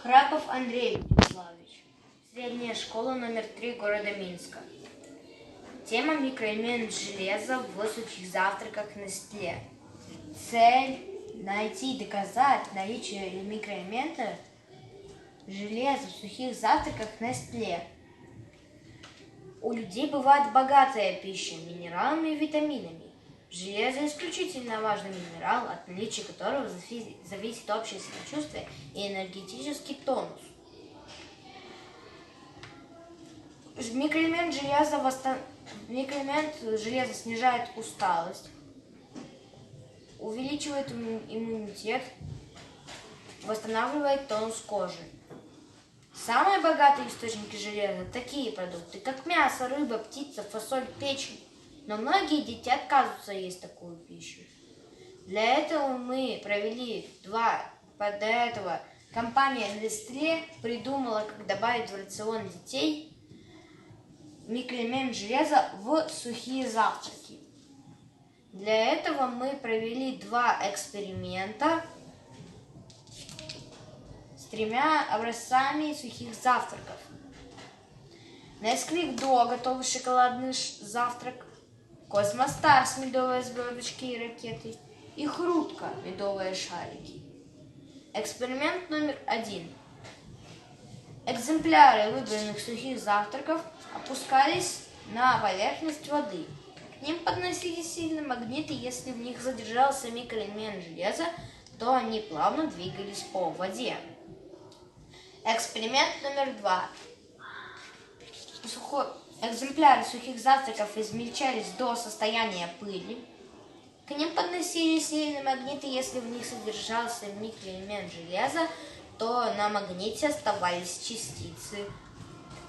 Храпов Андрей Вячеславович. Средняя школа номер 3 города Минска. Тема микроэлемент железа в сухих завтраках Nestlé. Цель – найти и доказать наличие микроэлемента железа в сухих завтраках Nestlé. У людей бывает богатая пища минералами и витаминами. Железо – исключительно важный минерал, от наличия которого зависит общее самочувствие и энергетический тонус. Микроэлемент железа снижает усталость, увеличивает иммунитет, восстанавливает тонус кожи. Самые богатые источники железа – такие продукты, как мясо, рыба, птица, фасоль, печень. Но многие дети отказываются есть такую пищу. Для этого мы провели компания Nestlé придумала, как добавить в рацион детей микроэлемент железа в сухие завтраки. Для этого мы провели 2 эксперимента с 3 образцами сухих завтраков. Nesquik Do – готовый шоколадный завтрак, Космостарс – медовые звездочки и ракеты, и Хрутка – медовые шарики. Эксперимент номер 1. Экземпляры выбранных сухих завтраков опускались на поверхность воды. К ним подносились сильные магниты, если в них задержался микроэлемент железа, то они плавно двигались по воде. Эксперимент номер 2. Экземпляры сухих завтраков измельчались до состояния пыли. К ним подносились сильные магниты, если в них содержался микроэлемент железа, то на магните оставались частицы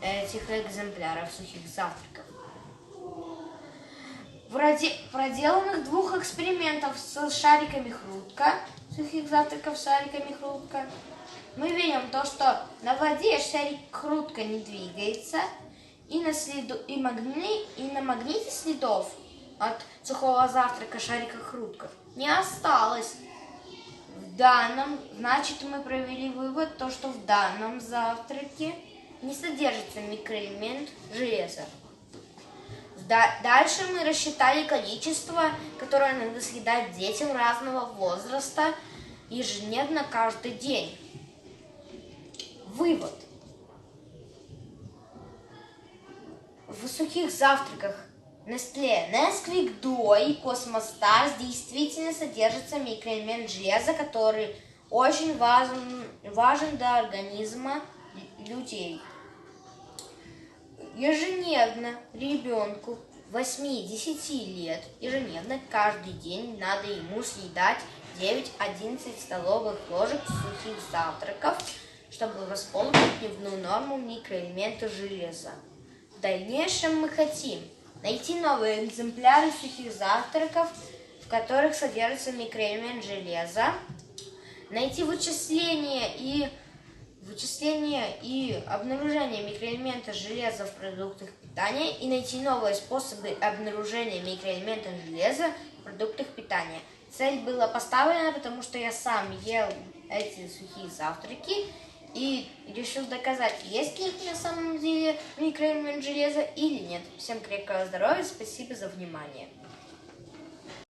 этих экземпляров сухих завтраков. В проделанных 2 экспериментах с шариками Хрутка, сухих завтраков с шариками Хрутка, мы видим то, что на воде шарик Хрутка не двигается, и на магните следов от сухого завтрака шарика Хрутка не осталось. Значит, мы провели вывод, то, что в данном завтраке не содержится микроэлемент железа. Дальше мы рассчитали количество, которое надо съедать детям разного возраста ежедневно каждый день. Вывод. В сухих завтраках Nestlé, Nesquik Do и Космостарс действительно содержится микроэлемент железа, который очень важен для организма людей. Ежедневно ребенку 8-10 лет, каждый день надо ему съедать 9-11 столовых ложек сухих завтраков, чтобы восполнить дневную норму микроэлемента железа. В дальнейшем мы хотим найти новые экземпляры сухих завтраков, в которых содержится микроэлемент железа, найти вычисление и обнаружение микроэлемента железа в продуктах питания и найти новые способы обнаружения микроэлемента железа в продуктах питания. Цель была поставлена, потому что я сам ел эти сухие завтраки и решил доказать, есть ли на самом деле микроэлемент железа или нет. Всем крепкого здоровья, спасибо за внимание.